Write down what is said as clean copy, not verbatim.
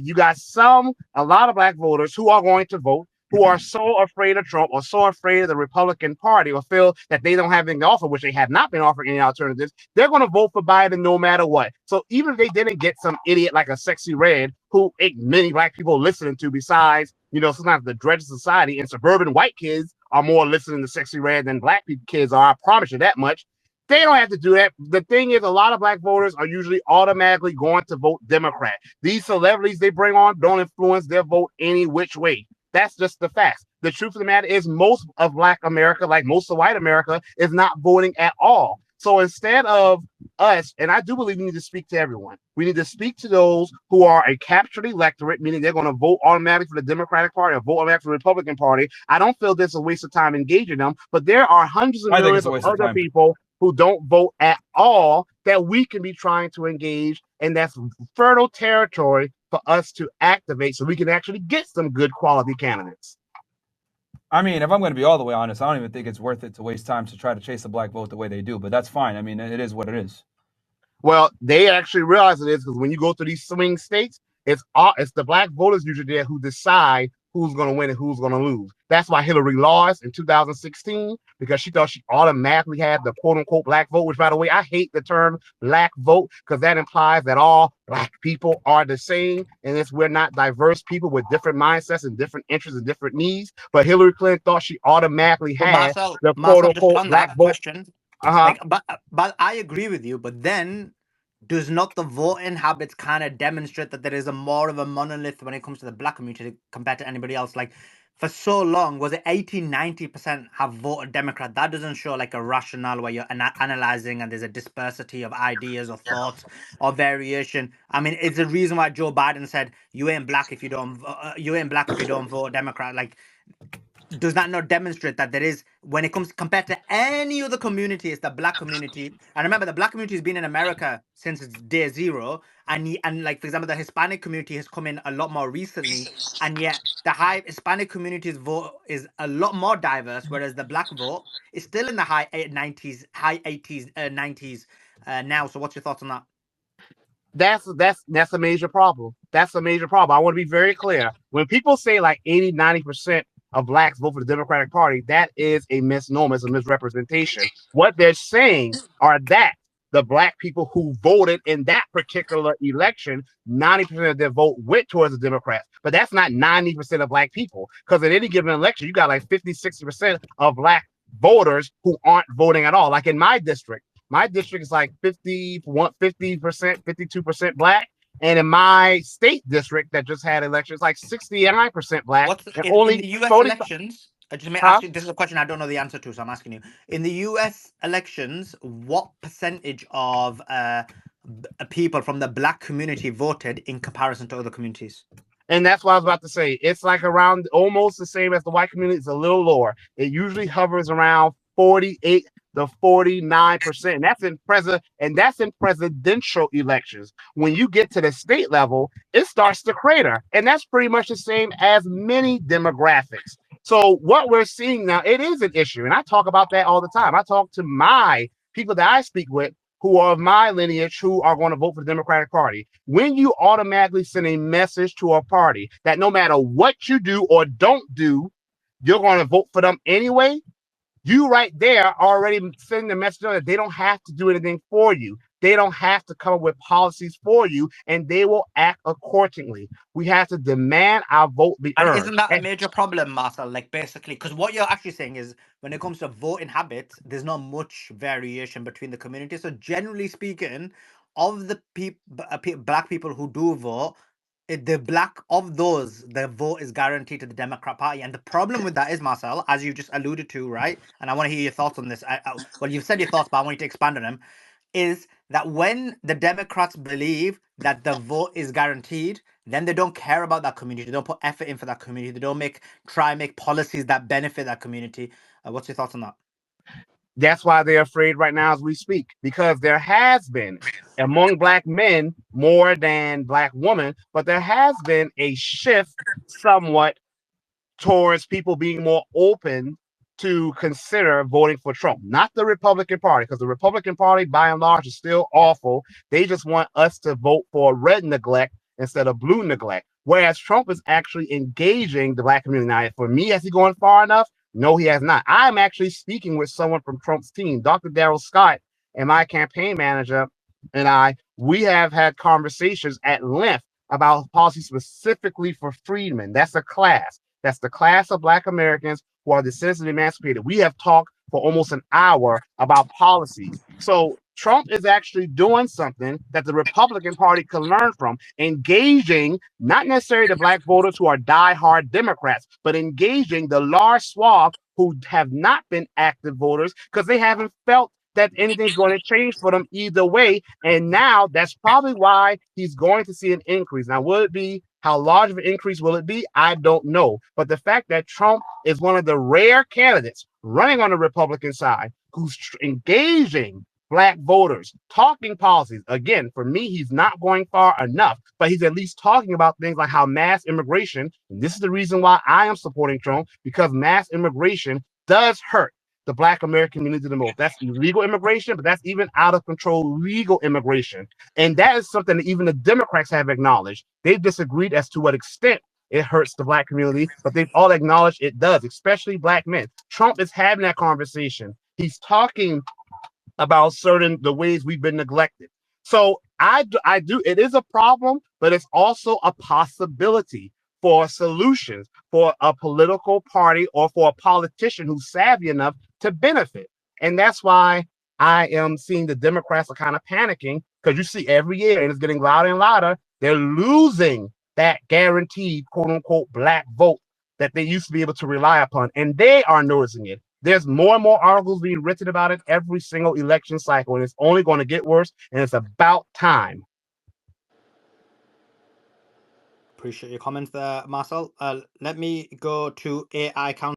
You got a lot of black voters who are going to vote, who are so afraid of Trump or so afraid of the Republican Party or feel that they don't have anything to offer, which they have not been offering any alternatives. They're going to vote for Biden no matter what. So even if they didn't get some idiot like a Sexy Red, who ain't many black people listening to besides, sometimes the dread of society, and suburban white kids are more listening to Sexy Red than black people kids are. I promise you that much. They don't have to do that. The thing is, a lot of black voters are usually automatically going to vote Democrat. These celebrities they bring on don't influence their vote any which way. That's just the facts. The truth of the matter is most of black America, like most of white America, is not voting at all. So instead of us, and I do believe we need to speak to everyone. We need to speak to those who are a captured electorate, meaning they're going to vote automatically for the Democratic Party or vote automatically for the Republican Party. I don't feel this is a waste of time engaging them, but there are hundreds of I think millions it's a of waste of other time. people who don't vote at all that we can be trying to engage, and that's fertile territory for us to activate so we can actually get some good quality candidates. I mean, if I'm going to be all the way honest, I don't even think it's worth it to waste time to try to chase the black vote the way they do, but that's fine. I mean, it is what it is. Well, they actually realize it is because when you go through these swing states, it's the black voters usually there who decide who's going to win and who's going to lose. That's why Hillary lost in 2016, because she thought she automatically had the quote unquote black vote, which, by the way, I hate the term black vote because that implies that all black people are the same. And we're not diverse people with different mindsets and different interests and different needs. But Hillary Clinton thought she automatically But had the quote Marcel, just unquote on black that vote. question, Uh-huh. but I agree with you. But then, does not the voting habits kind of demonstrate that there is a more of a monolith when it comes to the black community compared to anybody else? Like, for so long, was it 80-90% have voted Democrat? That doesn't show like a rationale where you're analyzing and there's a dispersity of ideas or thoughts or variation. I mean, it's the reason why Joe Biden said, "You ain't black if you don't. You ain't black if you don't vote Democrat." Like, does that not demonstrate that there is, when it comes compared to any other community, it's the black community? And remember, the black community has been in America since its day zero, and like, for example, the Hispanic community has come in a lot more recently, and yet the high Hispanic community's vote is a lot more diverse, whereas the black vote is still in the high 90s, high 80s, 90s now. So what's your thoughts on that? That's a major problem. That's a major problem. I want to be very clear. When people say like 80-90% of blacks vote for the Democratic Party, that is a misnomer. It's a misrepresentation. What they're saying are that the black people who voted in that particular election, 90% of their vote went towards the Democrats. But that's not 90% of black people, because in any given election, you got like 50-60% of black voters who aren't voting at all. Like in my district is like 50%, 52% black. And in my state district that just had elections, like 69% black What's and in only the U.S. 40. elections? I just may Huh? ask you. This is a question I don't know the answer to, so I'm asking you. In the U.S. elections, what percentage of people from the black community voted in comparison to other communities? And that's what I was about to say. It's like around almost the same as the white community. It's a little lower. It usually hovers around 48 to 49%. And that's in presidential elections. When you get to the state level, it starts to crater. And that's pretty much the same as many demographics. So what we're seeing now, it is an issue. And I talk about that all the time. I talk to my people that I speak with who are of my lineage who are going to vote for the Democratic Party. When you automatically send a message to a party that no matter what you do or don't do, you're going to vote for them anyway, you right there already sending the message that they don't have to do anything for you. They don't have to come up with policies for you, and they will act accordingly. We have to demand our vote be And earned. isn't that a major problem, Marcel? Like, basically, because what you're actually saying is when it comes to voting habits, there's not much variation between the communities. So, generally speaking, of the black people who do vote, the black of those, the vote is guaranteed to the Democrat Party. And the problem with that is, Marcel, as you just alluded to, right? And I want to hear your thoughts on this. Well, you've said your thoughts, but I want you to expand on them. Is that when the Democrats believe that the vote is guaranteed, then they don't care about that community. They don't put effort in for that community. They don't try and make policies that benefit that community. What's your thoughts on that? That's why they're afraid right now as we speak, because there has been among black men more than black women, but there has been a shift somewhat towards people being more open to consider voting for Trump, not the Republican Party, because the Republican Party, by and large, is still awful. They just want us to vote for red neglect instead of blue neglect. Whereas Trump is actually engaging the black community. Now, for me, has he gone far enough? No, he has not. I'm actually speaking with someone from Trump's team, Dr. Darrell Scott, and my campaign manager and we have had conversations at length about policy specifically for freedmen. That's a class. That's the class of Black Americans who are descendants of the emancipated. We have talked for almost an hour about policies. So Trump is actually doing something that the Republican Party can learn from, engaging not necessarily the Black voters who are diehard Democrats, but engaging the large swath who have not been active voters because they haven't felt that anything's going to change for them either way. And now that's probably why he's going to see an increase. Now, will it be, how large of an increase will it be? I don't know. But the fact that Trump is one of the rare candidates running on the Republican side who's engaging Black voters, talking policies. Again, for me, he's not going far enough, but he's at least talking about things like how mass immigration, and this is the reason why I am supporting Trump, because mass immigration does hurt the Black American community the most. That's illegal immigration, but that's even out of control legal immigration. And that is something that even the Democrats have acknowledged. They've disagreed as to what extent it hurts the Black community, but they've all acknowledged it does, especially Black men. Trump is having that conversation. He's talking about the ways we've been neglected. So I do, it is a problem, but it's also a possibility for solutions for a political party or for a politician who's savvy enough to benefit. And that's why I am seeing the Democrats are kind of panicking, because you see every year, and it's getting louder and louder, they're losing that guaranteed quote unquote Black vote that they used to be able to rely upon. And they are noticing it. There's more and more articles being written about it every single election cycle, and it's only going to get worse, and it's about time. Appreciate your comments there, Marcel. Let me go to AI Council.